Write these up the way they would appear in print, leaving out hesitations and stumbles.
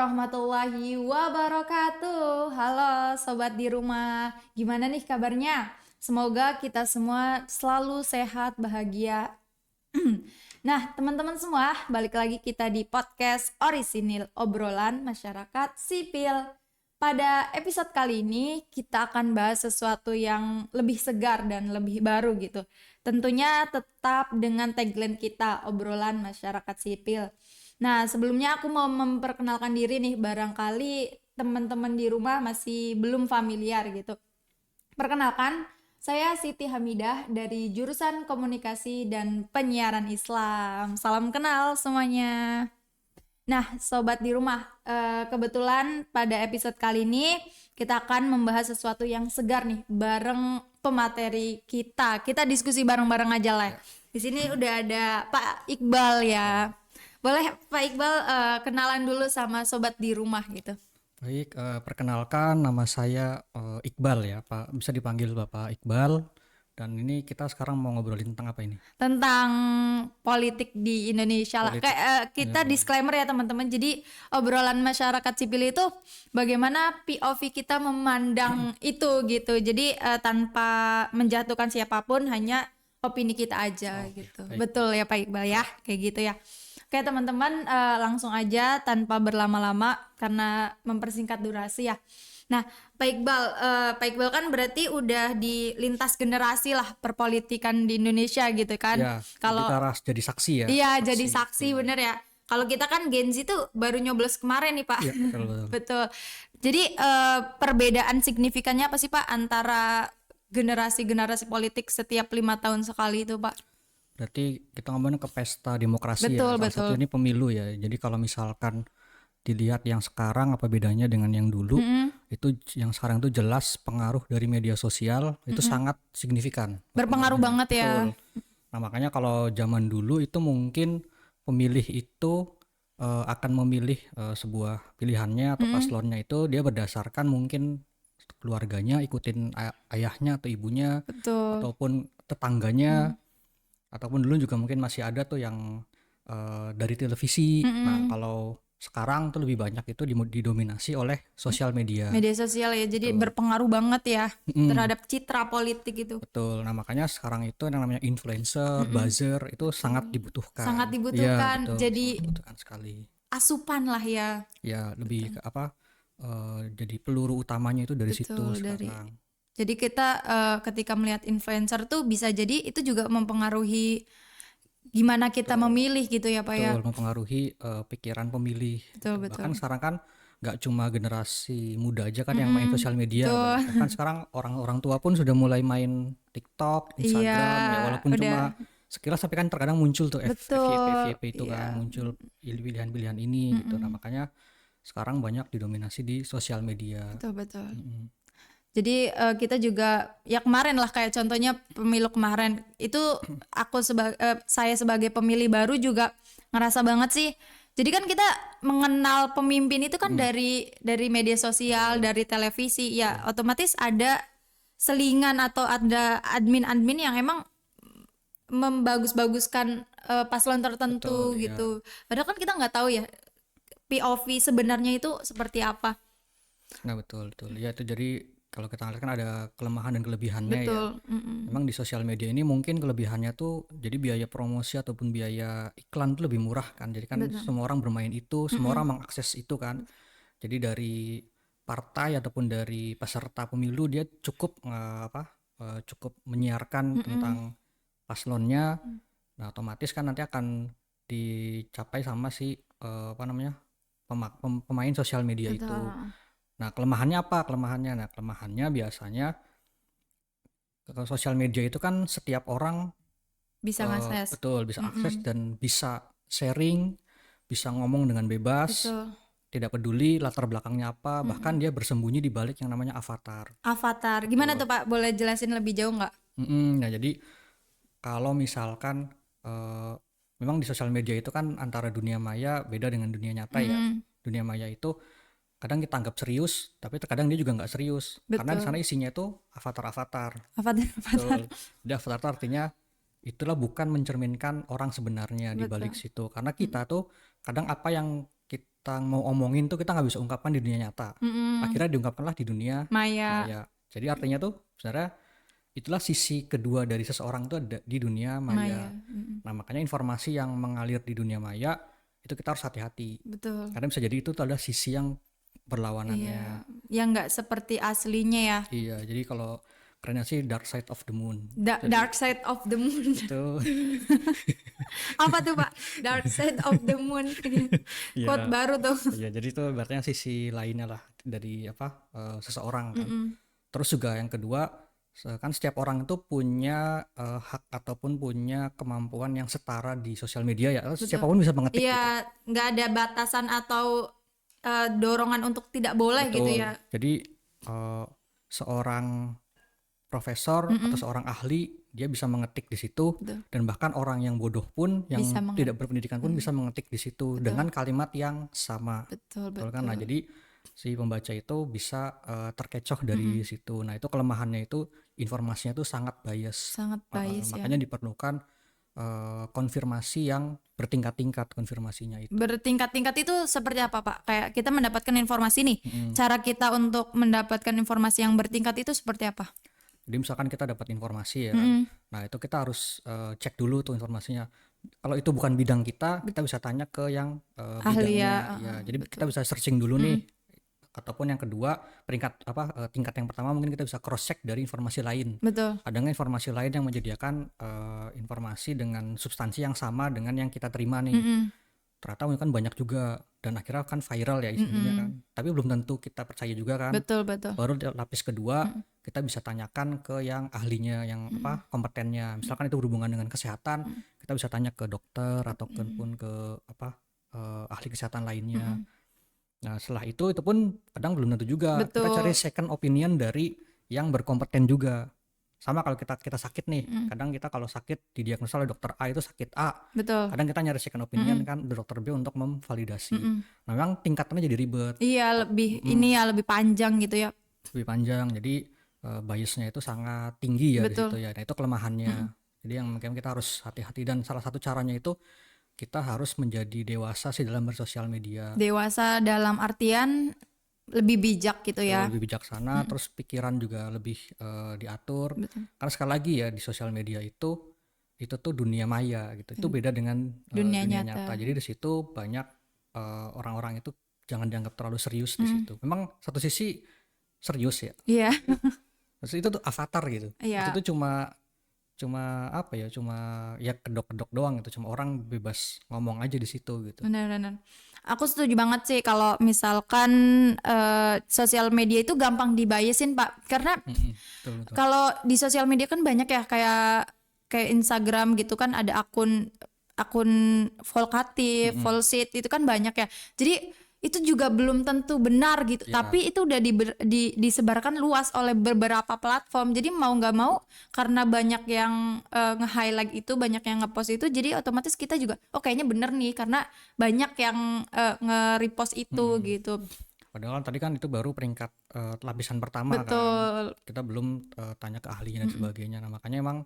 warahmatullahi wabarakatuh. Halo sobat di rumah, gimana nih kabarnya? Semoga kita semua selalu sehat, bahagia. Nah, teman-teman semua, balik lagi kita di podcast Orisinil Obrolan Masyarakat Sipil. Pada episode kali ini kita akan bahas sesuatu yang lebih segar dan lebih baru gitu. Tentunya tetap dengan tagline kita, obrolan masyarakat sipil. Nah, sebelumnya aku mau memperkenalkan diri nih, barangkali teman-teman di rumah masih belum familiar gitu. Perkenalkan, saya Siti Hamidah dari jurusan Komunikasi dan Penyiaran Islam. Salam kenal semuanya. Nah, sobat di rumah, kebetulan pada episode kali ini kita akan membahas sesuatu yang segar nih, bareng pemateri kita. Kita diskusi bareng-bareng aja lah. Di sini udah ada Pak Iqbal ya. Boleh Pak Iqbal kenalan dulu sama sobat di rumah gitu. Baik, perkenalkan nama saya Iqbal ya, Pak. Bisa dipanggil Bapak Iqbal. Dan ini kita sekarang mau ngobrolin tentang apa ini? Tentang politik di Indonesia lah. Politik. Kayak kita Ya, disclaimer ya teman-teman. Jadi obrolan masyarakat sipil itu bagaimana POV kita memandang itu gitu. Jadi tanpa menjatuhkan siapapun, hanya opini kita aja gitu. baik. Betul ya Pak Iqbal ya, kayak gitu ya. Oke teman-teman, langsung aja tanpa berlama-lama karena mempersingkat durasi ya. Nah, Pak Iqbal kan berarti udah di lintas generasi lah perpolitikan di Indonesia gitu kan. Ya, Kalau kita harus jadi saksi ya. iya jadi saksi Iya. bener ya. Kalau kita kan Gen Z tuh baru nyoblos kemarin nih Pak. Iya, betul. Betul. Jadi perbedaan signifikannya apa sih Pak antara generasi-generasi politik setiap 5 tahun sekali itu Pak? Berarti kita ngomongin ke pesta demokrasi Betul, ya. Salah betul. satu ini pemilu ya. Jadi kalau misalkan dilihat yang sekarang apa bedanya dengan yang dulu, itu yang sekarang itu jelas pengaruh dari media sosial itu sangat signifikan. Berpengaruh banget ya. Betul. Nah, makanya kalau zaman dulu itu mungkin pemilih itu akan memilih sebuah pilihannya atau paslonnya itu dia berdasarkan mungkin keluarganya, ikutin ayahnya atau ibunya, Betul. ataupun tetangganya, ataupun dulu juga mungkin masih ada tuh yang dari televisi. Nah, kalau sekarang tuh lebih banyak itu didominasi oleh sosial media. Media sosial ya, jadi berpengaruh banget ya terhadap citra politik itu. Betul. Nah, makanya sekarang itu yang namanya influencer, buzzer itu sangat dibutuhkan. Sangat Iya, dibutuhkan, betul. jadi Sangat dibutuhkan sekali. asupan lah ya. Ya, lebih ke apa? Jadi peluru utamanya itu dari situ Betul, dari. sekarang. Jadi kita ketika melihat influencer tuh bisa jadi itu juga mempengaruhi gimana kita memilih gitu ya Pak ya. Betul, mempengaruhi pikiran pemilih. Betul, Bahkan betul. sekarang kan nggak cuma generasi muda aja kan yang main sosial media. Bahkan sekarang orang-orang tua pun sudah mulai main TikTok, Instagram, ya walaupun udah. cuma sekilas, tapi kan terkadang muncul tuh Betul, FYP itu iya. kan muncul pilihan-pilihan ini gitu. Nah, makanya sekarang banyak didominasi di sosial media. Betul, betul. Jadi kita juga ya kemarin lah kayak contohnya pemilu kemarin itu saya sebagai pemilih baru juga ngerasa banget sih. Jadi kan kita mengenal pemimpin itu kan dari media sosial, dari televisi ya otomatis ada selingan atau ada admin-admin yang emang membagus-baguskan paslon tertentu Betul, gitu. Padahal kan kita nggak tahu ya POV sebenarnya itu seperti apa. Nah, betul. Ya, itu jadi kalau kita lihat kan ada kelemahan dan kelebihannya ya. Betul. Memang di sosial media ini mungkin kelebihannya tuh jadi biaya promosi ataupun biaya iklan tuh lebih murah kan. Jadi kan semua orang bermain itu, semua orang mengakses itu kan. Jadi dari partai ataupun dari peserta pemilu dia cukup cukup menyiarkan tentang paslonnya. Nah, otomatis kan nanti akan dicapai sama si pemain sosial media itu. Nah, kelemahannya apa? Kelemahannya biasanya sosial media itu kan setiap orang Bisa ngakses. betul bisa akses dan bisa sharing, bisa ngomong dengan bebas, Betul. tidak peduli latar belakangnya apa, bahkan dia bersembunyi di balik yang namanya avatar. Avatar. Gimana tuh Pak? Boleh jelasin lebih jauh nggak? Nah, jadi kalau misalkan memang di sosial media itu kan antara dunia maya beda dengan dunia nyata ya. Dunia maya itu kadang kita anggap serius, tapi terkadang dia juga nggak serius. Karena di sana isinya itu avatar-avatar. Avatar. Betul. Jadi avatar itu artinya itulah bukan mencerminkan orang sebenarnya di balik situ. Karena kita tuh kadang apa yang kita mau omongin tuh kita nggak bisa ungkapkan di dunia nyata. Akhirnya diungkapkanlah di dunia Maya. maya. Jadi artinya tuh sebenarnya itulah sisi kedua dari seseorang tuh ada di dunia maya. Nah makanya informasi yang mengalir di dunia maya itu kita harus hati-hati. Betul. Karena bisa jadi itu tuh ada sisi yang berlawanannya. Yang nggak seperti aslinya ya. Iya, jadi kalau kerennya sih Dark Side of the Moon. Dark Side of the Moon. Itu Apa tuh Pak? Dark Side of the Moon. Iya. Quote baru tuh. Iya, jadi itu berarti sisi lainnya lah dari seseorang kan. Terus juga yang kedua, kan setiap orang itu punya hak ataupun punya kemampuan yang setara di sosial media ya. Siapapun bisa mengetik gitu. Iya, nggak ada batasan atau dorongan untuk tidak boleh gitu Betul. ya. Jadi seorang profesor atau seorang ahli dia bisa mengetik di situ. Betul. Dan bahkan orang yang bodoh pun yang Bisa tidak berpendidikan pun bisa mengetik di situ dengan kalimat yang sama. Betul. Kan? Nah, jadi si pembaca itu bisa terkecoh dari situ. Nah, itu kelemahannya itu informasinya itu sangat bias. Sangat bias ya. Makanya diperlukan konfirmasi yang bertingkat-tingkat konfirmasinya itu. Bertingkat-tingkat itu seperti apa Pak? Kayak kita mendapatkan informasi nih. Cara kita untuk mendapatkan informasi yang bertingkat itu seperti apa? Jadi misalkan kita dapat informasi ya kan. Nah, itu kita harus cek dulu tuh informasinya. Kalau itu bukan bidang kita bisa tanya ke yang Ahli bidangnya. ya. Jadi kita bisa searching dulu nih. Ataupun yang kedua, tingkat yang pertama mungkin kita bisa cross check dari informasi lain. Betul. Ada nggak informasi lain yang menyediakan informasi dengan substansi yang sama dengan yang kita terima nih. Ternyata kan banyak juga dan akhirnya kan viral ya isinya kan. Tapi belum tentu kita percaya juga kan. Betul. Baru lapis kedua kita bisa tanyakan ke yang ahlinya, yang kompetennya. Misalkan itu berhubungan dengan kesehatan, kita bisa tanya ke dokter ataupun ke ahli kesehatan lainnya. Nah, setelah itu pun kadang belum tentu juga. Betul. Kita cari second opinion dari yang berkompeten juga. Sama kalau kita sakit nih, kadang kita kalau sakit didiagnosa oleh dokter A itu sakit A. Betul. Kadang kita nyari second opinion kan dari dokter B untuk memvalidasi. Nah, memang tingkatannya jadi ribet. Iya, lebih panjang gitu ya. Lebih panjang. Jadi biasnya itu sangat tinggi ya. Betul. Di situ ya. Nah, itu kelemahannya. Jadi yang mungkin kita harus hati-hati, dan salah satu caranya itu kita harus menjadi dewasa sih dalam bersosial media. Dewasa dalam artian lebih bijak gitu ya. Lebih bijaksana, terus pikiran juga lebih diatur. Betul. Karena sekali lagi ya di sosial media itu tuh dunia maya gitu. Itu beda dengan Dunia dunia nyata. nyata. Jadi di situ banyak orang-orang itu jangan dianggap terlalu serius di situ. Memang satu sisi serius ya. Iya. Terus itu tuh avatar gitu. Iya. Itu tuh cuma apa ya, cuma ya kedok-kedok doang gitu, cuma orang bebas ngomong aja di situ gitu. Benar. Aku setuju banget sih kalau misalkan sosial media itu gampang dibiasin Pak, karena Betul. kalau di sosial media kan banyak ya kayak Instagram gitu kan ada akun volkatif, volsit itu kan banyak ya. Jadi itu juga belum tentu benar gitu, tapi itu udah disebarkan luas oleh beberapa platform. Jadi mau nggak mau karena banyak yang nge-highlight itu, banyak yang nge-post itu, jadi otomatis kita juga kayaknya bener nih karena banyak yang nge-repost itu gitu. Padahal tadi kan itu baru peringkat lapisan pertama. Betul. Kan kita belum tanya ke ahlinya dan sebagainya. Nah, makanya emang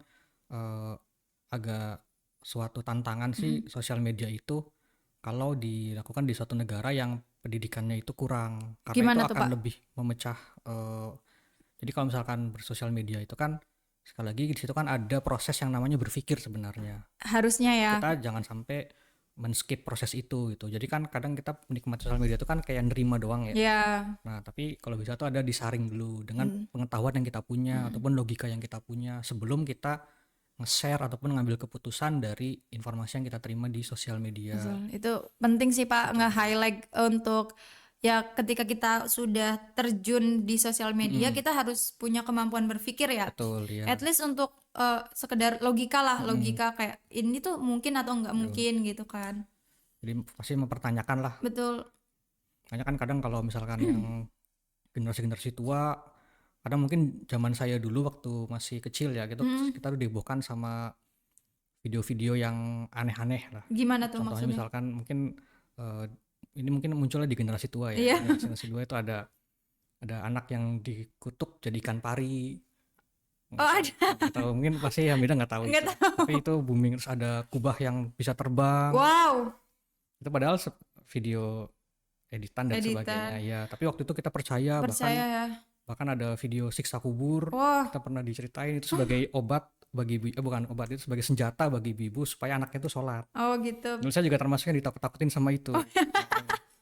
agak suatu tantangan sih sosial media itu kalau dilakukan di suatu negara yang pendidikannya itu kurang, karena Gimana itu tuh, akan Pak? lebih memecah. Jadi kalau misalkan bersosial media itu kan sekali lagi di situ kan ada proses yang namanya berpikir sebenarnya. Harusnya ya. Kita jangan sampai men-skip proses itu gitu. Jadi kan kadang kita menikmati sosial media itu kan kayak nerima doang ya. Ya. Nah, tapi kalau bisa tuh ada disaring dulu dengan pengetahuan yang kita punya ataupun logika yang kita punya sebelum kita nge-share ataupun ngambil keputusan dari informasi yang kita terima di sosial media. Betul. Itu penting sih Pak, nge-highlight untuk ya ketika kita sudah terjun di sosial media kita harus punya kemampuan berpikir ya. Betul ya. At least untuk sekedar logika lah, logika kayak ini tuh mungkin atau nggak mungkin gitu kan. Jadi pasti mempertanyakan lah. Betul. Makanya kan kadang kalau misalkan yang generasi-generasi tua, kadang mungkin zaman saya dulu waktu masih kecil ya gitu, kita tuh dibuahkan sama video-video yang aneh-aneh lah. Gimana tuh Contohnya maksudnya? misalkan mungkin ini mungkin munculnya di generasi tua ya. Iya. Generasi tua itu ada anak yang dikutuk jadi ikan pari. Oh ada. Atau mungkin pasti yang beda nggak tahu. Nggak itu. Tapi itu booming, terus ada kubah yang bisa terbang. Wow. Itu padahal video editan dan editan. sebagainya ya. Tapi waktu itu kita percaya, Percaya bahkan ya. bahkan ada video siksa kubur. Wah, Kita pernah diceritain itu sebagai obat bagi bukan obat, itu sebagai senjata bagi ibu supaya anaknya itu sholat. oh gitu. Dulu saya juga termasuk yang ditakut-takutin sama itu.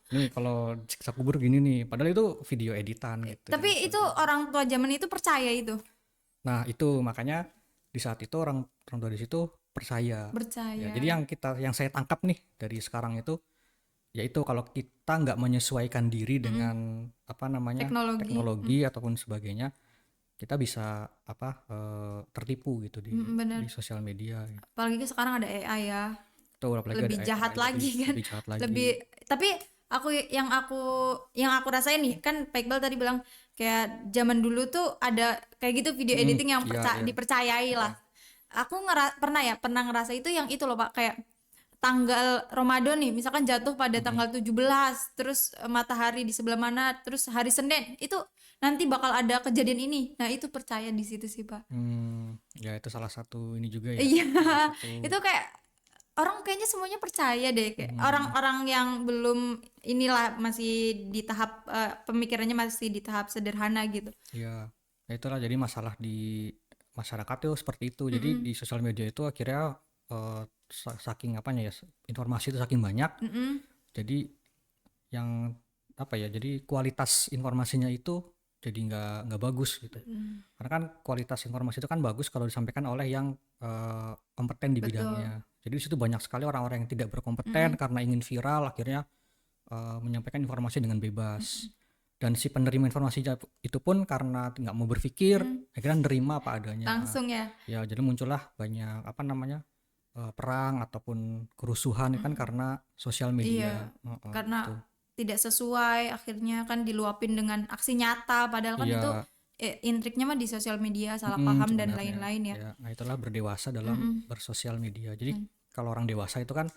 Ini kalau siksa kubur gini nih, padahal itu video editan gitu dan Tapi itu sebagainya. orang tua zaman itu percaya itu. Nah itu makanya di saat itu orang orang tua di situ percaya. Ya, Percaya. jadi yang saya tangkap nih dari sekarang itu, yaitu kalau kita nggak menyesuaikan diri Mm-mm. dengan apa namanya Teknologi. teknologi ataupun sebagainya, kita bisa tertipu gitu Bener. di sosial media gitu. Apalagi sekarang ada AI ya. Atau apalagi ada Lebih jahat AI, jadi lagi kan. lebih jahat Lebih, lagi. tapi yang aku rasain nih kan Pak Iqbal tadi bilang kayak zaman dulu tuh ada kayak gitu video editing yang Iya, iya. dipercayai lah. Aku pernah ngerasa itu yang itu loh Pak, kayak tanggal Ramadan nih misalkan jatuh pada Mm-mm. tanggal 17, terus matahari di sebelah mana, terus hari Senin itu nanti bakal ada kejadian ini. Nah, itu percaya di situ sih, Pak. Ya itu salah satu ini juga ya, Iya, salah satu. itu kayak orang kayaknya semuanya percaya deh, kayak mm, orang-orang yang belum inilah masih di tahap pemikirannya masih di tahap sederhana gitu. ya, ya itulah jadi masalah di masyarakat tuh seperti itu. Jadi Mm-mm, di sosial media itu akhirnya saking apanya ya, informasi itu saking banyak, mm-mm, jadi yang apa ya, jadi kualitas informasinya itu jadi nggak bagus gitu. mm, Karena kan kualitas informasi itu kan bagus kalau disampaikan oleh yang kompeten di betul. bidangnya. Jadi di situ banyak sekali orang-orang yang tidak berkompeten Mm-mm, karena ingin viral, akhirnya menyampaikan informasi dengan bebas. mm-mm, Dan si penerima informasinya itu pun karena nggak mau berpikir, mm. akhirnya nerima apa adanya. Langsung ya. Ya, jadi muncullah banyak apa namanya perang ataupun kerusuhan kan Mm. karena sosial media. Iya, Gitu. karena tidak sesuai akhirnya kan diluapin dengan aksi nyata padahal kan itu Iya, intriknya mah di sosial media, salah paham dan sebenarnya. lain-lain ya. Ya, nah itulah berdewasa dalam Mm-mm. bersosial media. Jadi Mm, kalau orang dewasa itu kan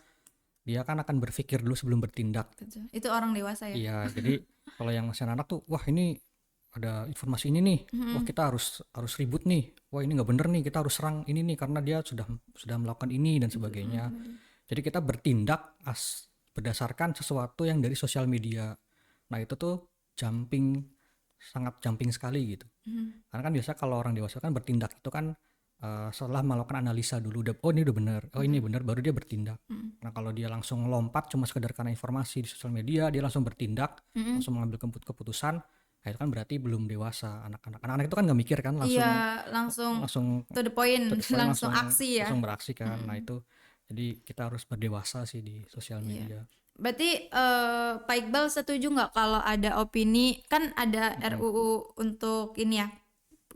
dia kan akan berpikir dulu sebelum bertindak. betul. Itu orang dewasa ya. Iya, jadi kalau yang masih anak tuh, wah ini ada informasi ini nih, wah Mm-mm. kita harus harus ribut nih, wah ini nggak bener nih, kita harus serang ini nih karena dia sudah melakukan ini dan sebagainya. Jadi kita bertindak berdasarkan sesuatu yang dari sosial media. Nah itu tuh jumping, sangat jumping sekali gitu. Mm. Karena kan biasa kalau orang dewasa kan bertindak itu kan setelah melakukan analisa dulu, oh ini udah bener, oh ini bener, baru dia bertindak. Mm. Nah kalau dia langsung lompat cuma sekedar karena informasi di sosial media, dia langsung bertindak, Mm-mm. langsung mengambil keputusan, nah itu kan berarti belum dewasa. Anak-anak itu kan nggak mikir kan, Iya, langsung langsung langsung to the point, to the point, langsung aksi ya. langsung beraksi kan. Nah Mm. itu jadi kita harus berdewasa sih di sosial Iya. media. Berarti Pak Iqbal setuju nggak kalau ada opini, kan ada RUU untuk ini ya,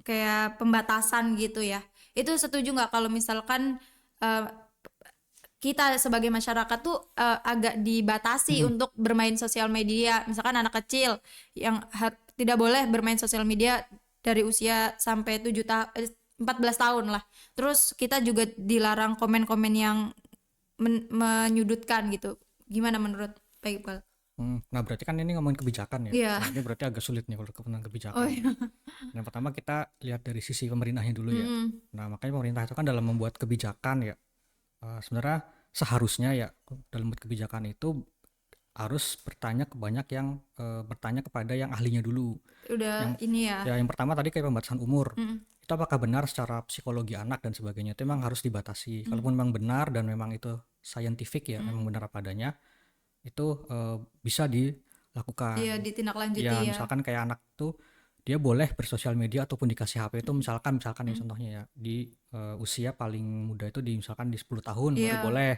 kayak pembatasan gitu ya. Itu setuju nggak kalau misalkan eh, kita sebagai masyarakat tuh agak dibatasi untuk bermain sosial media, misalkan anak kecil yang tidak boleh bermain sosial media dari usia sampai 14 tahun lah. Terus kita juga dilarang komen-komen yang menyudutkan gitu. Gimana menurut Pak Iqbal? Nah berarti kan ini ngomongin kebijakan ya. Iya. Nah ini berarti agak sulit nih kalau tentang Oh kebijakan. iya. Yang pertama kita lihat dari sisi pemerintahnya dulu ya. Mm-mm. Nah makanya pemerintah itu kan dalam membuat kebijakan ya, sebenarnya seharusnya ya dalam membuat kebijakan itu harus bertanya ke banyak yang bertanya kepada yang ahlinya dulu. Udah Yang ini ya. yang pertama tadi kayak pembatasan umur. Mm-mm. Itu apakah benar secara psikologi anak dan sebagainya itu memang harus dibatasi. Kalaupun memang benar dan memang itu scientific ya, memang benar apa adanya, itu bisa Iya, dilakukan. ditindaklanjuti Ya ya. misalkan kayak anak tuh dia boleh bersosial media ataupun dikasih HP itu misalkan ya Mm. contohnya ya di usia paling muda itu di misalkan di 10 tahun baru Iya. boleh.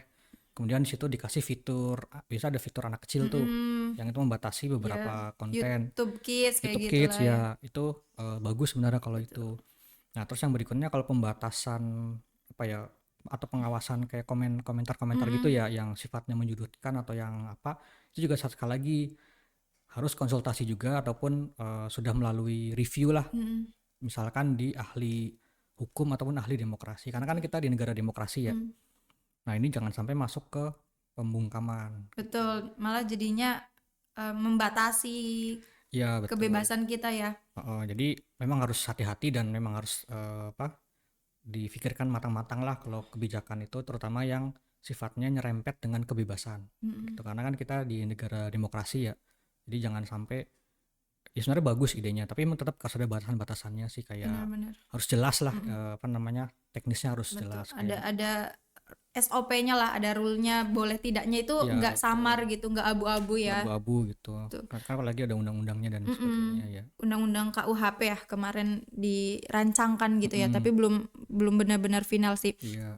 Kemudian di situ dikasih fitur, bisa ada fitur anak kecil tuh Mm-mm. yang itu membatasi Ya. beberapa konten. YouTube Kids kayak YouTube Kids gitulah ya. ya itu bagus sebenarnya kalau itu. Nah terus yang berikutnya kalau pembatasan apa ya atau pengawasan kayak komentar-komentar gitu Mm-mm. ya yang sifatnya menyudutkan atau yang apa, itu juga sekali lagi harus konsultasi juga ataupun sudah melalui review lah, Mm-mm. misalkan di ahli hukum ataupun ahli demokrasi, karena kan kita di negara demokrasi ya. Mm. Nah ini jangan sampai masuk ke pembungkaman. Betul, malah jadinya membatasi Ya betul. kebebasan kita ya. Jadi memang harus hati-hati dan memang harus apa difikirkan matang-matang lah kalau kebijakan itu, terutama yang sifatnya nyerempet dengan kebebasan Mm-mm. gitu, karena kan kita di negara demokrasi ya, Jadi jangan sampai, ya sebenarnya bagus idenya, tapi emang tetap harus ada batasan-batasannya sih, kayak Benar-benar. harus jelas lah, Mm-mm. apa namanya, teknisnya harus Betul. jelas kayak, Ada SOP-nya lah, ada rule-nya, boleh tidaknya itu ya nggak samar betul, gitu, nggak abu-abu nggak ya. abu-abu gitu. Tuh. Kan apalagi ada undang-undangnya dan Mm-mm. sebagainya ya. Undang-undang KUHP ya kemarin dirancangkan gitu ya, Mm-mm, tapi belum belum benar-benar final sih. iya.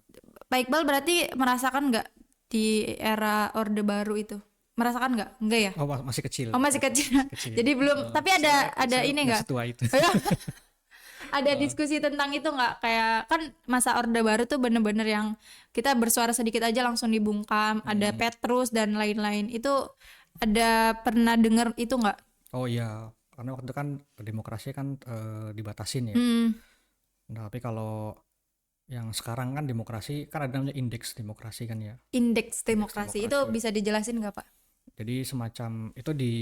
Pak Iqbal berarti merasakan nggak di era Orde Baru itu? Merasakan nggak? Enggak ya? Oh, masih kecil, Oh masih kecil. masih kecil. Jadi belum. Tapi Saya ada saya ini nggak nggak? setua itu. Ada diskusi tentang itu nggak? Kayak kan masa Orde Baru tuh bener-bener yang kita bersuara sedikit aja langsung dibungkam. Ada Petrus dan lain-lain. Itu ada pernah denger itu nggak? Oh iya, karena waktu itu kan demokrasi kan dibatasin ya. Hmm, Nah, tapi kalau yang sekarang kan demokrasi kan ada namanya indeks demokrasi kan ya. indeks Indeks demokrasi itu demokrasi. bisa dijelasin nggak Pak? Jadi semacam itu di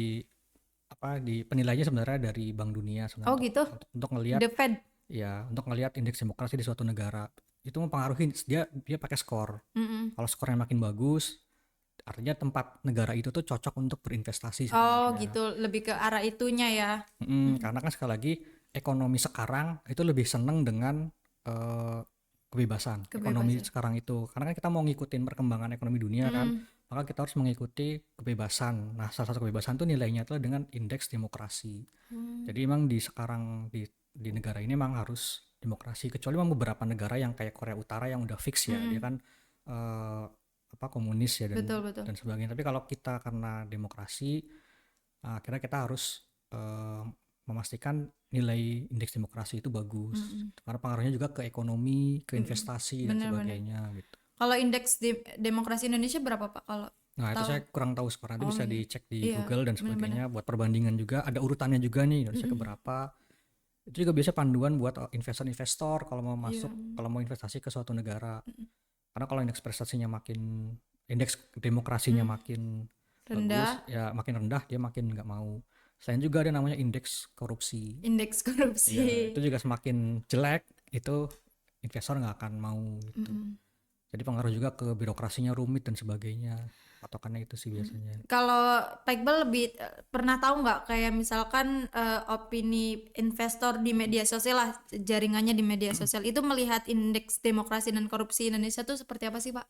penilainya sebenarnya dari Bank Dunia Oh sebenarnya, gitu. untuk ngelihat, The Fed. ya, untuk ngelihat indeks demokrasi di suatu negara. Itu mempengaruhi, dia pakai skor. Mm-mm. Kalau skornya makin bagus, artinya tempat negara itu tuh cocok untuk berinvestasi Oh sebenarnya. gitu, lebih ke arah itunya ya. Karena kan sekali lagi ekonomi sekarang itu lebih seneng dengan eh, kebebasan. Ekonomi Kebebasan. sekarang itu, karena kan kita mau ngikutin perkembangan ekonomi dunia kan, Mm-mm. maka kita harus mengikuti kebebasan. Nah, salah satu kebebasan tuh nilainya adalah dengan indeks demokrasi. Jadi emang di sekarang di negara ini emang harus demokrasi, kecuali memang beberapa negara yang kayak Korea Utara yang udah fix ya, dia kan eh, apa, komunis ya Betul betul. dan sebagainya. Tapi kalau kita karena demokrasi, akhirnya kita harus memastikan nilai indeks demokrasi itu bagus, karena pengaruhnya juga ke ekonomi, ke investasi dan Benar-benar. sebagainya gitu. Kalau indeks demokrasi Indonesia berapa Pak? Kalau Nah, itu tahu? saya kurang tahu sekarang, itu Oh bisa iya. dicek di Iya, Google dan benar-benar. sebagainya buat perbandingan juga, ada urutannya juga nih Indonesia keberapa. Itu juga biasa panduan buat investor-investor kalau mau Iya. masuk, kalau mau investasi ke suatu negara. Karena kalau indeks demokrasinya makin bagus, Rendah ya makin rendah dia makin nggak mau. Selain juga ada namanya indeks korupsi. indeks Ya, korupsi. itu juga semakin jelek, itu investor nggak akan mau gitu. Jadi pengaruh juga ke birokrasinya rumit dan sebagainya. Patokannya itu sih biasanya. Kalau Pak Iqbal lebih pernah tahu nggak kayak misalkan opini investor di media sosial lah, jaringannya di media sosial itu melihat indeks demokrasi dan korupsi Indonesia tuh seperti apa sih Pak?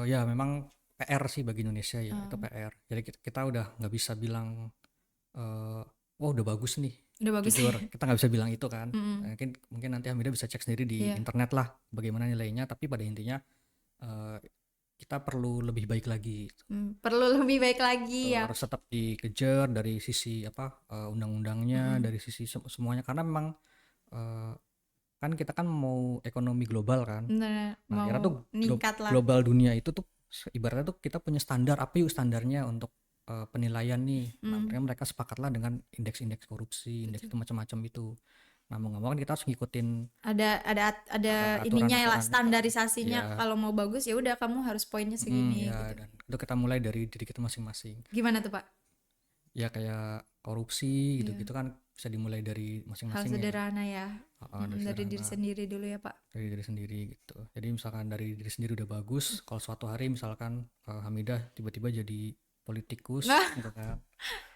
Ya memang PR sih bagi Indonesia ya, itu PR. Jadi kita udah nggak bisa bilang, wah udah bagus nih. Udah bagus Jujur, ya. kita nggak bisa bilang itu kan. Mungkin nanti Hamida bisa cek sendiri di Iya. internet lah bagaimana nilainya. Tapi pada intinya eh, kita perlu lebih baik lagi. Perlu lebih baik lagi Tuh, ya. harus tetap dikejar dari sisi apa, undang-undangnya, dari sisi semuanya, karena memang eh, kan kita kan mau ekonomi global kan. Bener, Nah, mau kira tuh ningkat lah. global dunia itu tuh ibaratnya tuh kita punya standar apa yuk standarnya untuk penilaian nih. Nah, mereka sepakatlah dengan indeks-indeks korupsi, indeks itu macam-macam itu. Nah, mau nggak mau kan kita harus ngikutin Ada ininya ya lah, aturan-aturan. standarisasinya. Ya, Kalau mau bagus ya udah kamu harus poinnya segini ya, gitu. dan itu kita mulai dari diri kita masing-masing. Gimana tuh Pak? Ya kayak korupsi gitu-gitu kan bisa dimulai dari Hal masing-masing ya. sederhana ya. Dari Dari diri sederhana, sendiri dulu ya Pak. dari diri sendiri gitu. Jadi misalkan dari diri sendiri udah bagus, kalau suatu hari misalkan Hamidah tiba-tiba jadi politikus Nah, gitu kan,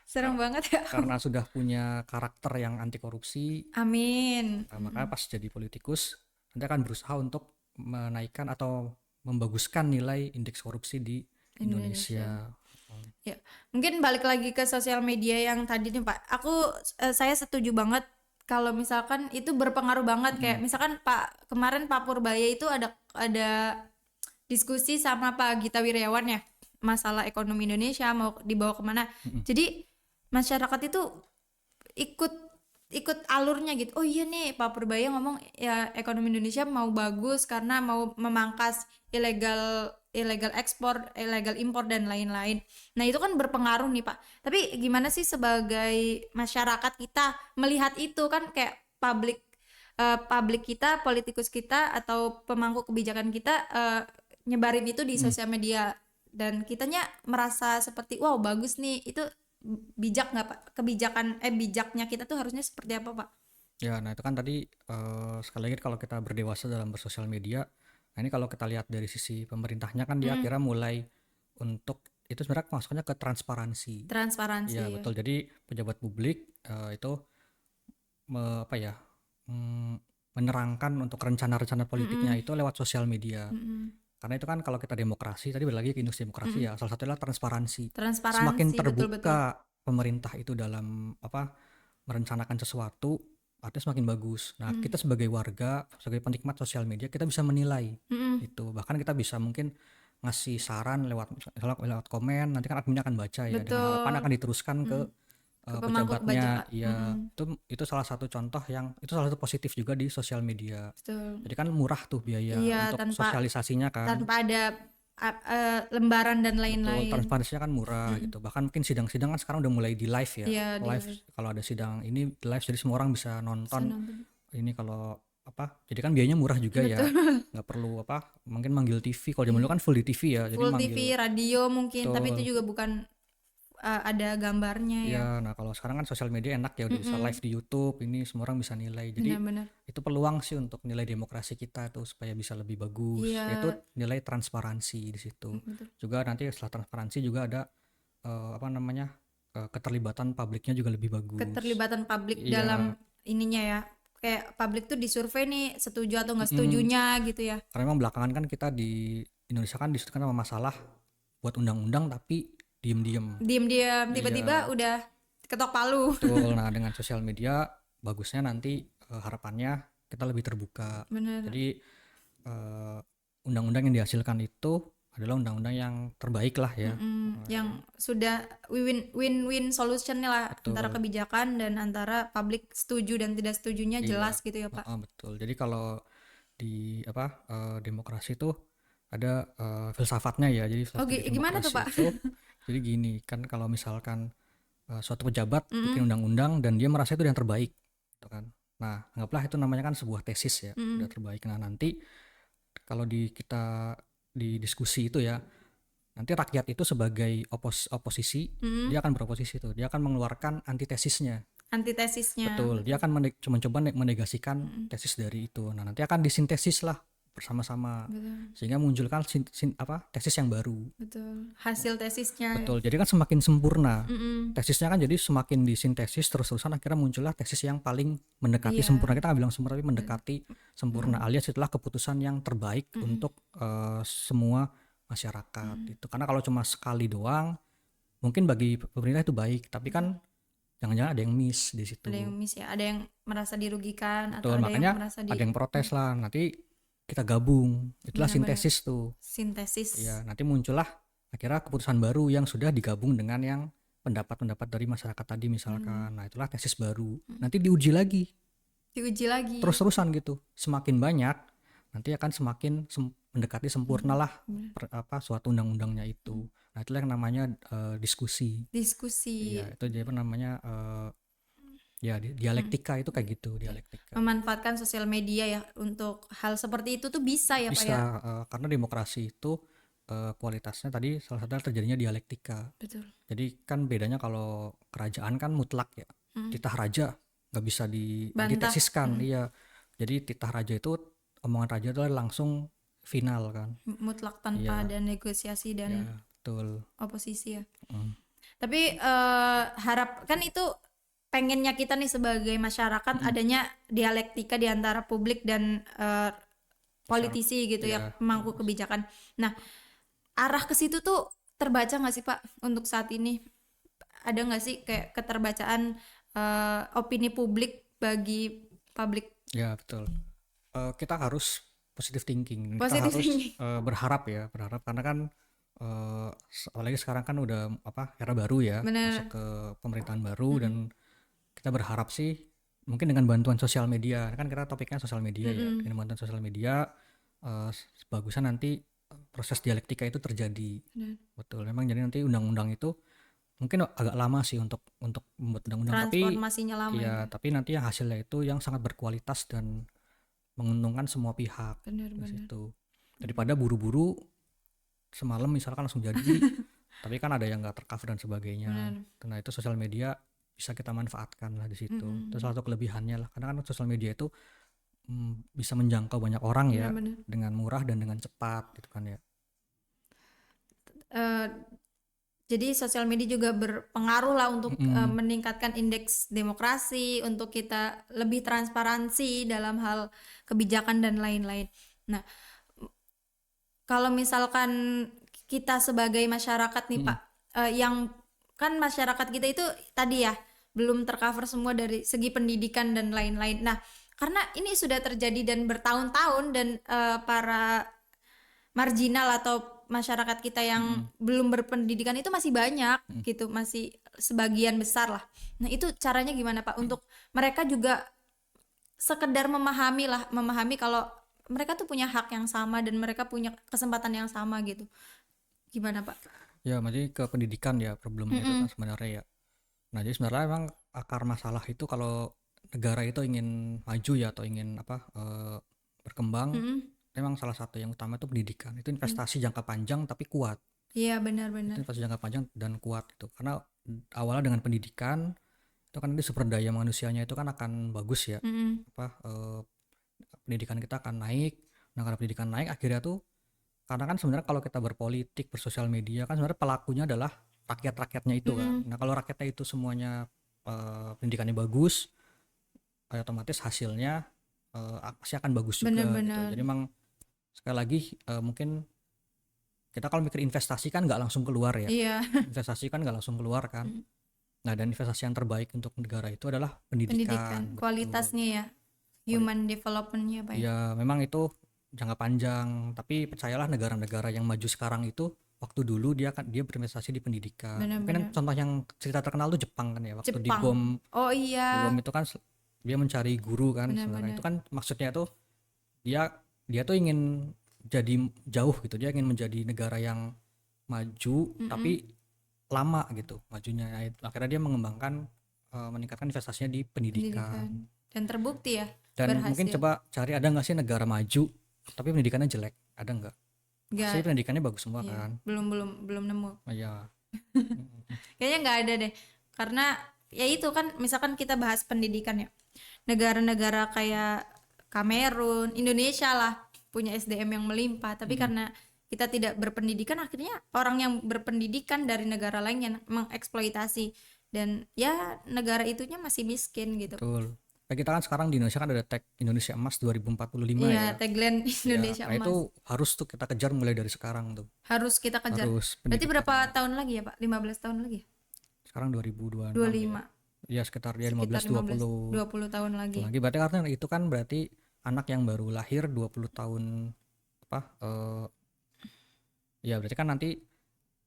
serem banget ya. karena sudah punya karakter yang anti korupsi, Amin. makanya pas jadi politikus nanti akan berusaha untuk menaikkan atau membaguskan nilai indeks korupsi di Indonesia. Ya, mungkin balik lagi ke sosial media yang tadi nih Pak. Saya setuju banget kalau misalkan itu berpengaruh banget kayak misalkan kemarin Pak Purbaya itu ada diskusi sama Pak Gita Wirjawan ya masalah ekonomi Indonesia mau dibawa kemana. Jadi masyarakat itu ikut ikut alurnya gitu. Oh iya nih Pak Purbaya ngomong ya ekonomi Indonesia mau bagus karena mau memangkas illegal ekspor, illegal impor dan lain-lain. Nah, itu kan berpengaruh nih, Pak. Tapi gimana sih sebagai masyarakat kita melihat itu kan kayak publik kita, politikus kita atau pemangku kebijakan kita nyebarin itu di sosial media dan kitanya merasa seperti wow bagus nih. Itu bijak nggak Pak? Bijaknya kita tuh harusnya seperti apa Pak? Ya, nah itu kan tadi sekali lagi kalau kita berdewasa dalam bersosial media, nah ini kalau kita lihat dari sisi pemerintahnya kan dia akhirnya mulai untuk itu sebenarnya masuknya ke transparansi. Transparansi Iya ya. betul. Jadi pejabat publik itu apa ya, menerangkan untuk rencana-rencana politiknya Mm-mm. itu lewat sosial media. Mm-mm. Karena itu kan kalau kita demokrasi, tadi balik lagi ke industri demokrasi Mm-mm. ya, salah satunya adalah transparansi. Semakin Transparansi, betul-betul. terbuka pemerintah itu dalam apa merencanakan sesuatu, artinya semakin bagus. Nah, Mm. kita sebagai warga, sebagai penikmat sosial media, kita bisa menilai Mm-mm. itu. Bahkan kita bisa mungkin ngasih saran lewat misalnya lewat komen, nanti kan adminnya akan baca ya, dengan harapan Betul. akan diteruskan ke Mm. Ke pemangku pejabatnya. kebijakan. Ya, Mm-mm. itu salah satu contoh yang itu salah satu positif juga di sosial media. Betul. Jadi kan murah tuh biaya Iya, untuk tanpa sosialisasinya kan. ada lembaran dan Betul, lain-lain. transparansinya kan murah Mm-mm. gitu. Bahkan mungkin sidang-sidang kan sekarang udah mulai di live ya. Iya, di Live live. kalau ada sidang ini di live jadi semua orang bisa Bisa nonton. nonton. Ini kalau apa? Jadi kan biayanya murah juga ya. Betul. Nggak perlu apa? Mungkin manggil TV. Kalau zaman Iya. dulu kan full di TV ya. Jadi Full TV, manggil radio mungkin, tapi itu betul. juga bukan ada gambarnya ya. Ya, nah kalau sekarang kan sosial media enak ya udah bisa live Mm-mm. di YouTube. Ini semua orang bisa nilai. Jadi Benar-benar. itu peluang sih untuk nilai demokrasi kita tuh supaya bisa lebih bagus. Yaitu Iya, nilai transparansi di situ. betul. Juga nanti setelah transparansi juga ada apa namanya keterlibatan publiknya juga lebih bagus. Keterlibatan publik Iya, dalam ininya ya. Kayak publik tuh disurvei nih setuju atau nggak mm, setujunya gitu ya. karena memang belakangan kan kita di Indonesia kan disebutkan sama masalah buat undang-undang tapi diem-diem. Diam-diam tiba-tiba Iya, udah ketok palu. betul. Nah, dengan sosial media bagusnya nanti harapannya kita lebih terbuka. Bener. Jadi eh, undang-undang yang dihasilkan itu adalah undang-undang yang terbaik lah ya. Yang sudah win-win solution lah antara Betul. kebijakan dan antara publik setuju dan tidak setujunya Iya, jelas gitu ya Pak. betul. Jadi kalau di apa demokrasi itu ada filsafatnya ya. Jadi filsafat Oke, gimana tuh demokrasi Pak? itu jadi gini kan kalau misalkan suatu pejabat bikin undang-undang dan dia merasa itu yang terbaik, gitu kan. Nah, anggaplah itu namanya kan sebuah tesis ya, udah terbaik. Nah, nanti kalau kita di diskusi itu ya, nanti rakyat itu sebagai oposisi, dia akan beroposisi tuh, dia akan mengeluarkan antitesisnya. Antitesisnya, Betul, dia betul. akan mencoba menegasikan tesis dari itu. Nah, nanti akan disintesis lah bersama-sama Betul, sehingga munculkan apa tesis yang baru. betul. Hasil tesisnya ya. Betul, jadi kan semakin sempurna Mm-mm. tesisnya kan, jadi semakin disintesis terus-terusan akhirnya muncullah tesis yang paling mendekati Iya, sempurna. Kita nggak bilang sempurna tapi mendekati sempurna, alias itulah keputusan yang terbaik untuk semua masyarakat itu. Karena kalau cuma sekali doang mungkin bagi pemerintah itu baik, tapi kan jangan-jangan ada yang miss di situ. ada yang miss ya, ada yang merasa dirugikan atau Betul, ada yang makanya merasa ada yang protes lah. Nanti kita gabung, itulah benar-benar sintesis tuh. sintesis. Ya, nanti muncullah akhirnya keputusan baru yang sudah digabung dengan yang pendapat-pendapat dari masyarakat tadi misalkan. Nah, itulah tesis baru. Nanti diuji lagi, Diuji lagi. terus-terusan gitu. Semakin banyak, nanti akan semakin mendekati sempurna lah apa suatu undang-undangnya itu. Nah, itulah yang namanya diskusi. Diskusi. Iya, itu jadi apa namanya ya dialektika itu kayak gitu, dialektika. Memanfaatkan sosial media ya untuk hal seperti itu tuh bisa ya Pak Bisa ya. karena demokrasi itu kualitasnya tadi salah satunya terjadinya dialektika. Betul. Jadi kan bedanya kalau kerajaan kan mutlak ya, titah raja nggak bisa Bantah. ditesiskan. Iya, jadi titah raja itu omongan raja itu langsung final kan. Mutlak tanpa Iya. ada negosiasi dan Ya, betul. oposisi ya. Mm. Tapi harap kan itu pengennya kita nih sebagai masyarakat adanya dialektika di antara publik dan politisi gitu ya, Iya. pemangku kebijakan. Nah, arah ke situ tuh terbaca nggak sih Pak untuk saat ini? Ada nggak sih kayak keterbacaan opini publik bagi publik? Ya betul. Kita harus positive thinking. Kita Positive harus thinking. berharap karena kan apalagi sekarang kan udah era baru ya, Bener. masuk ke pemerintahan baru dan kita berharap sih mungkin dengan bantuan sosial media, kan kita topiknya sosial media ya, dengan bantuan sosial media bagusnya nanti proses dialektika itu terjadi. Bener. Betul, memang jadi nanti undang-undang itu mungkin agak lama sih untuk membuat undang-undang, tapi Transformasinya lama ya. ya tapi nanti yang hasilnya itu yang sangat berkualitas dan menguntungkan semua pihak di Bener-bener. situ. Daripada buru-buru semalam misalkan langsung jadi, tapi kan ada yang nggak tercover dan sebagainya. Karena itu sosial media bisa kita manfaatkan lah di situ. Itu salah satu kelebihannya lah. Karena kan sosial media itu bisa menjangkau banyak orang ya, Bener-bener. dengan murah dan dengan cepat gitu kan ya. Jadi sosial media juga berpengaruh lah untuk Mm-mm. meningkatkan indeks demokrasi, untuk kita lebih transparansi dalam hal kebijakan dan lain-lain. Nah, kalau misalkan kita sebagai masyarakat nih Mm-mm. Pak, yang kan masyarakat kita itu tadi ya belum tercover semua dari segi pendidikan dan lain-lain. Nah, karena ini sudah terjadi dan bertahun-tahun dan para marginal atau masyarakat kita yang Mm-mm. belum berpendidikan itu masih banyak Mm-mm. gitu, masih sebagian besar lah. Nah, itu caranya gimana Pak untuk mereka juga sekedar memahami lah, memahami kalau mereka tuh punya hak yang sama dan mereka punya kesempatan yang sama gitu. Gimana Pak? Ya, jadi ke pendidikan ya problemnya itu kan Mm-mm. sebenarnya ya. Nah, jadi sebenarnya emang akar masalah itu kalau negara itu ingin maju ya atau ingin apa berkembang, Mm-mm. memang salah satu yang utama itu pendidikan. Itu Mm. investasi jangka panjang tapi kuat. Iya Itu benar-benar. investasi jangka panjang dan kuat itu. Karena awalnya dengan pendidikan itu kan nanti sumber daya manusianya itu kan akan bagus ya. Mm-mm. Apa pendidikan kita akan naik. Nah, karena pendidikan naik akhirnya tuh karena kan sebenarnya kalau kita berpolitik, bersosial media kan sebenarnya pelakunya adalah rakyat-rakyatnya itu kan. Mm-mm. Nah, kalau rakyatnya itu semuanya pendidikannya bagus, otomatis hasilnya pasti akan bagus juga gitu. Benar-benar. Jadi emang sekali lagi mungkin kita kalau mikir investasi kan nggak langsung keluar ya. Iya. Investasi kan nggak langsung keluar kan. Mm. Nah, dan investasi yang terbaik untuk negara itu adalah Pendidikan, pendidikan, betul. kualitasnya ya, Kuali- human developmentnya Pak ya. Ya, memang itu jangka panjang, tapi percayalah negara-negara yang maju sekarang itu waktu dulu dia berinvestasi di pendidikan. Mungkin kan Benar-benar. contoh yang cerita terkenal tuh Jepang kan ya, waktu Jepang. Oh di bom iya, itu kan dia mencari guru kan sebenarnya itu benar-benar. kan maksudnya tuh dia dia tuh ingin jadi jauh gitu, dia ingin menjadi negara yang maju Mm-mm. tapi lama gitu majunya. Nah, akhirnya dia mengembangkan meningkatkan investasinya di pendidikan. Pendidikan. Dan terbukti ya Dan mungkin berhasil. coba cari ada nggak sih negara maju tapi pendidikannya jelek, ada nggak? Pasti Nggak, pendidikannya bagus semua iya, kan. belum belum belum nemu. Oh, ya. Kayaknya nggak ada deh. Karena ya itu kan misalkan kita bahas pendidikan ya. Negara-negara kayak Kamerun, Indonesia lah punya SDM yang melimpah, tapi Mm, karena kita tidak berpendidikan akhirnya orang yang berpendidikan dari negara lain yang mengeksploitasi dan ya negara itunya masih miskin gitu. betul. Nah, kita kan sekarang di Indonesia kan ada tag Indonesia Emas 2045 Iya, ya. tagline Ya, Indonesia nah itu Emas harus tuh kita kejar mulai dari sekarang tuh. harus kita kejar. Harus Berarti berapa pendidikannya. tahun lagi ya Pak? 15 tahun lagi ya? Sekarang 2026 ya. 25, Ya sekitar dia sekitar 15 15 20 20 tahun tahun lagi. lagi. Berarti karena itu kan berarti anak yang baru lahir 20 tahun apa ya berarti kan nanti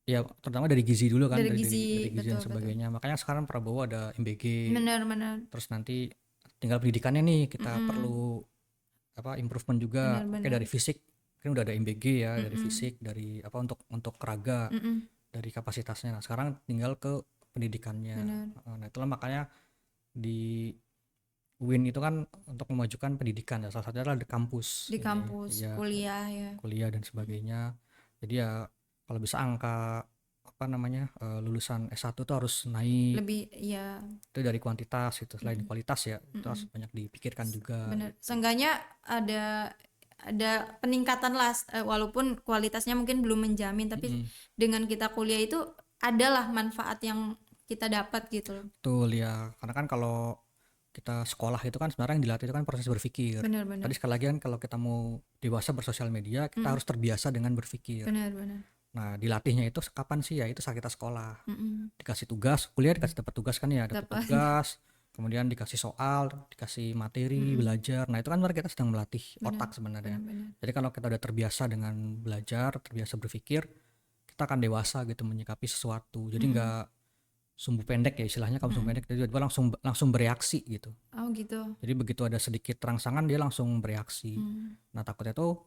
ya terutama dari gizi dulu kan Dari dari gizi, gizi dan betul betul. sebagainya. Makanya sekarang Prabowo ada MBG. Benar-benar. Terus nanti tinggal pendidikannya nih kita Mm-mm. perlu apa improvement juga. Oke Benar-benar. dari fisik kan udah ada MBG ya dari Mm-mm. fisik dari apa untuk raga Mm-mm. dari kapasitasnya. Nah, sekarang tinggal ke pendidikannya. Benar. Nah, itulah makanya di UIN itu kan untuk memajukan pendidikan ya. Salah satunya adalah di kampus Di ini. kampus Ya, kuliah ya. kuliah dan sebagainya. Jadi ya kalau bisa angka apa namanya lulusan S1 tuh harus naik Lebih ya. itu dari kuantitas itu selain Mm-mm. kualitas ya itu harus Mm-mm. banyak dipikirkan juga Benar. gitu. Seenggaknya ada peningkatan lah, walaupun kualitasnya mungkin belum menjamin, tapi Mm-mm. dengan kita kuliah itu adalah manfaat yang kita dapat gitu loh. Betul ya karena kan kalau kita sekolah itu kan sebenarnya yang dilatih itu kan proses berpikir. Benar-benar. Tadi sekali lagi kan kalau kita mau dewasa bersosial media kita Mm. harus terbiasa dengan berpikir. Benar-benar. Nah dilatihnya itu kapan sih ya itu saat kita sekolah Mm-mm. dikasih tugas kuliah dikasih dapat tugas kan ya dapat Dapat. tugas kemudian dikasih soal dikasih materi Mm-mm. belajar. Nah itu kan berarti kita sedang melatih Benar. otak sebenarnya. Benar-benar. Jadi kalau kita udah terbiasa dengan belajar terbiasa berpikir kita akan dewasa gitu menyikapi sesuatu jadi Mm-mm. nggak sumbu pendek ya istilahnya kalau sumbu Mm-mm. pendek jadi tiba langsung langsung bereaksi gitu. Oh gitu. Jadi begitu ada sedikit rangsangan dia langsung bereaksi. Mm. Nah takutnya tuh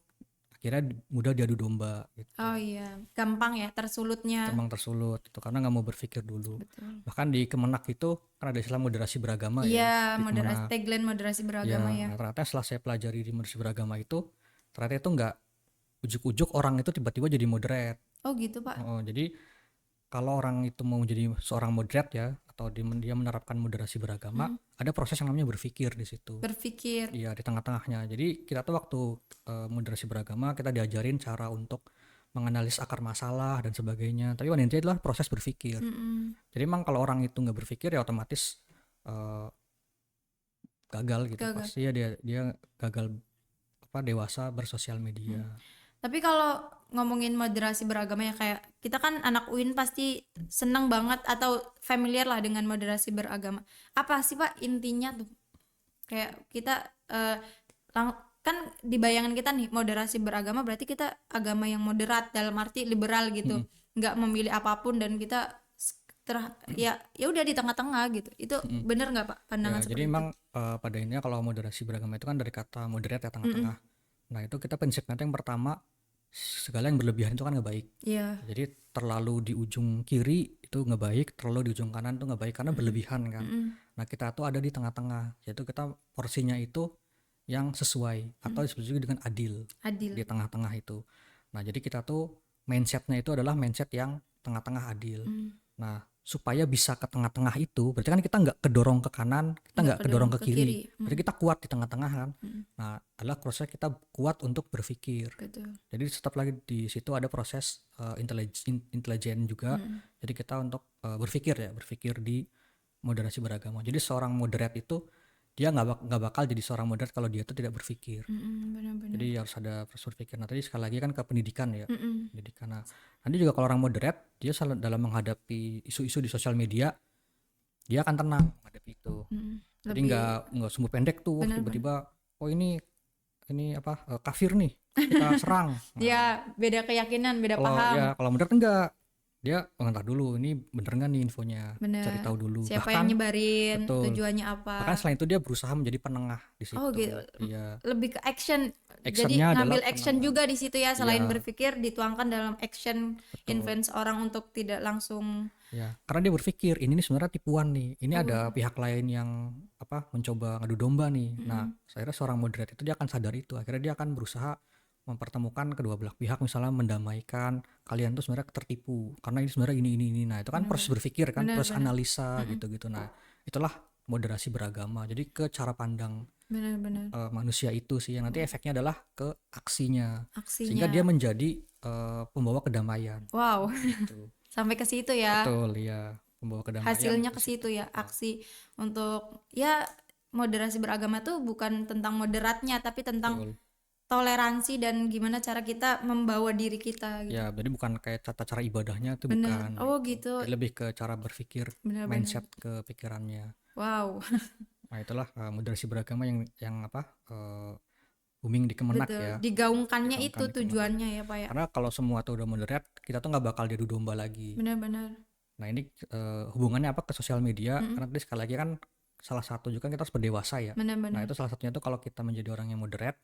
akhirnya mudah diadu domba gitu. Oh iya, gampang ya tersulutnya. Gampang tersulut itu karena nggak mau berpikir dulu. Betul. Bahkan di Kemenak itu kan ada istilah moderasi beragama ya Iya, di moderasi Kemenak. tagline moderasi beragama Ya, ya. nah, ternyata setelah saya pelajari di moderasi beragama itu ternyata itu nggak ujuk-ujuk orang itu tiba-tiba jadi moderate. Oh gitu Pak. Oh, jadi kalau orang itu mau menjadi seorang moderat ya atau dia menerapkan moderasi beragama, Mm. ada proses yang namanya berpikir di situ. Berpikir. Iya, di tengah-tengahnya. Jadi kita tuh waktu moderasi beragama kita diajarin cara untuk menganalisis akar masalah dan sebagainya. Tapi pada intinya adalah proses berpikir. Jadi emang kalau orang itu nggak berpikir ya otomatis gagal gitu. Pasti ya dia gagal dewasa bersosial media. Tapi kalau ngomongin moderasi beragama ya, kayak kita kan anak UIN pasti senang banget atau familiar lah dengan moderasi beragama. Apa sih Pak intinya tuh? Kayak kita kan di bayangan kita nih moderasi beragama berarti kita agama yang moderat dalam arti liberal gitu, nggak memilih apapun dan kita ya udah di tengah-tengah gitu. Itu bener nggak Pak pandangan Ya, seperti jadi itu? emang pada intinya kalau moderasi beragama itu kan dari kata moderate ya, tengah-tengah. Nah itu kita prinsipnya itu yang pertama, segala yang berlebihan itu kan nggak baik. Iya. Jadi terlalu di ujung kiri itu nggak baik, terlalu di ujung kanan itu nggak baik karena berlebihan kan. Nah kita tuh ada di tengah-tengah, yaitu kita porsinya itu yang sesuai atau disebut juga dengan adil, Adil. di tengah-tengah itu. Nah jadi kita tuh mindsetnya itu adalah mindset yang tengah-tengah adil. Nah supaya bisa ke tengah-tengah itu berarti kan kita nggak kedorong ke kanan, kita nggak kedorong ke kiri. Berarti kita kuat di tengah-tengah kan. Nah adalah proses kita kuat untuk berpikir. Betul. Jadi tetap lagi di situ ada proses intelijen juga. Jadi kita untuk berpikir di moderasi beragama. Jadi seorang moderat itu dia nggak bakal jadi seorang moderat kalau dia itu tidak berpikir. Benar-benar. Jadi harus ada proses berpikir. Nah tadi sekali lagi kan ke pendidikan ya. Pendidikan. Nah nanti juga kalau orang moderat dia dalam menghadapi isu-isu di sosial media dia akan tenang menghadapi itu. Jadi nggak sumbu pendek tuh tiba-tiba oh ini kafir nih kita serang. Ya beda keyakinan, beda paham. Ya kalau moderat enggak, dia entar dulu ini bener nggak nih infonya, cari tahu dulu siapa yang nyebarin, betul, tujuannya apa. bahkan selain itu dia berusaha menjadi penengah di situ. Gitu. Iya. Lebih ke action. Jadi Actionnya ngambil adalah action penengah. juga di situ ya, selain Iya. berpikir dituangkan dalam action. Betul. Influence orang untuk tidak langsung Ya karena dia berpikir ini sebenarnya tipuan nih, ini ada pihak lain yang mencoba ngadu domba nih. Nah akhirnya seorang moderat itu dia akan sadar itu, akhirnya dia akan berusaha mempertemukan kedua belah pihak, misalnya mendamaikan kalian tuh sebenarnya tertipu karena ini sebenarnya ini. Nah itu kan proses berpikir kan, proses analisa gitu-gitu. Nah itulah moderasi beragama. Jadi ke cara pandang benar-benar manusia itu sih yang nanti efeknya adalah ke aksinya. aksinya. Sehingga dia menjadi pembawa kedamaian. Wow. Gitu. Sampai ke situ ya. Betul ya, pembawa kedamaian. Hasilnya ke situ ya, aksi untuk ya moderasi beragama tuh bukan tentang moderatnya tapi tentang Betul. toleransi dan gimana cara kita membawa diri kita gitu. Ya, jadi bukan kayak tata cara ibadahnya tuh Bener. bukan. Oh gitu. Jadi lebih ke cara berpikir, Bener-bener. mindset ke pikirannya. Wow. Nah, itulah moderasi beragama yang booming di Kemenak. Betul. Ya. Digaungkannya Digaungkan itu di Kemenak. tujuannya ya Pak ya. Karena kalau semua tuh udah moderat, kita tuh nggak bakal diadu domba lagi. Benar-benar. Nah, ini hubungannya apa ke sosial media? Karena tadi sekali lagi kan salah satu juga kita harus berdewasa ya. Benar-benar. Nah, itu salah satunya tuh kalau kita menjadi orang yang moderat,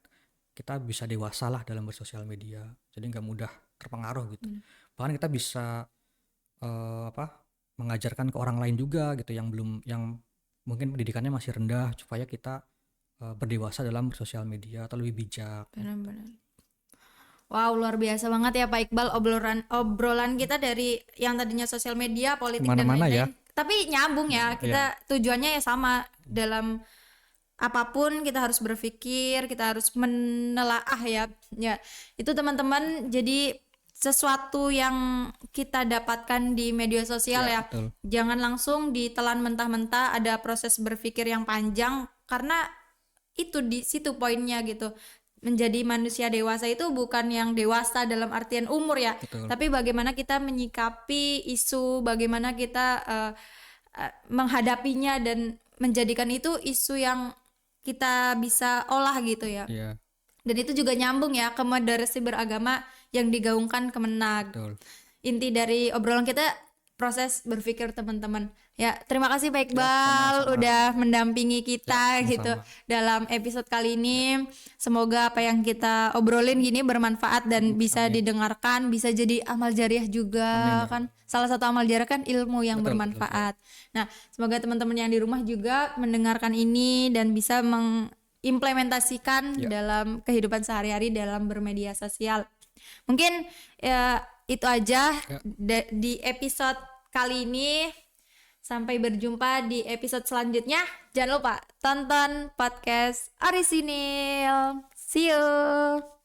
kita bisa dewasa lah dalam bersosial media. Jadi nggak mudah terpengaruh gitu. Bahkan kita bisa mengajarkan ke orang lain juga gitu yang mungkin pendidikannya masih rendah supaya kita berdewasa dalam sosial media atau lebih bijak. Benar-benar. Wow, luar biasa banget ya Pak Iqbal obrolan kita dari yang tadinya sosial media, politik dan lain-lain. Ya. Tapi nyambung ya, kita tujuannya ya sama dalam apapun kita harus berpikir, kita harus menelaah ya. Ya, itu teman-teman jadi sesuatu yang kita dapatkan di media sosial ya. Betul. Jangan langsung ditelan mentah-mentah, ada proses berpikir yang panjang karena itu di situ poinnya gitu. Menjadi manusia dewasa itu bukan yang dewasa dalam artian umur ya. Betul. Tapi bagaimana kita menyikapi isu, bagaimana kita menghadapinya dan menjadikan itu isu yang kita bisa olah gitu ya. Iya. Dan itu juga nyambung ya ke moderasi beragama yang digaungkan Kemenag. Betul. Inti dari obrolan kita proses berpikir teman-teman. Ya, terima kasih Pak Iqbal sama-sama. udah mendampingi kita Ya, gitu sama-sama. dalam episode kali ini. Semoga apa yang kita obrolin gini bermanfaat dan bisa didengarkan, bisa jadi amal jariah juga. Amin. Kan salah satu amal jariah kan ilmu yang Betul, bermanfaat. Nah, semoga teman-teman yang di rumah juga mendengarkan ini dan bisa mengimplementasikan dalam kehidupan sehari-hari dalam bermedia sosial. Mungkin ya itu aja di episode kali ini. Sampai berjumpa di episode selanjutnya. Jangan lupa tonton podcast Arisinil. See you.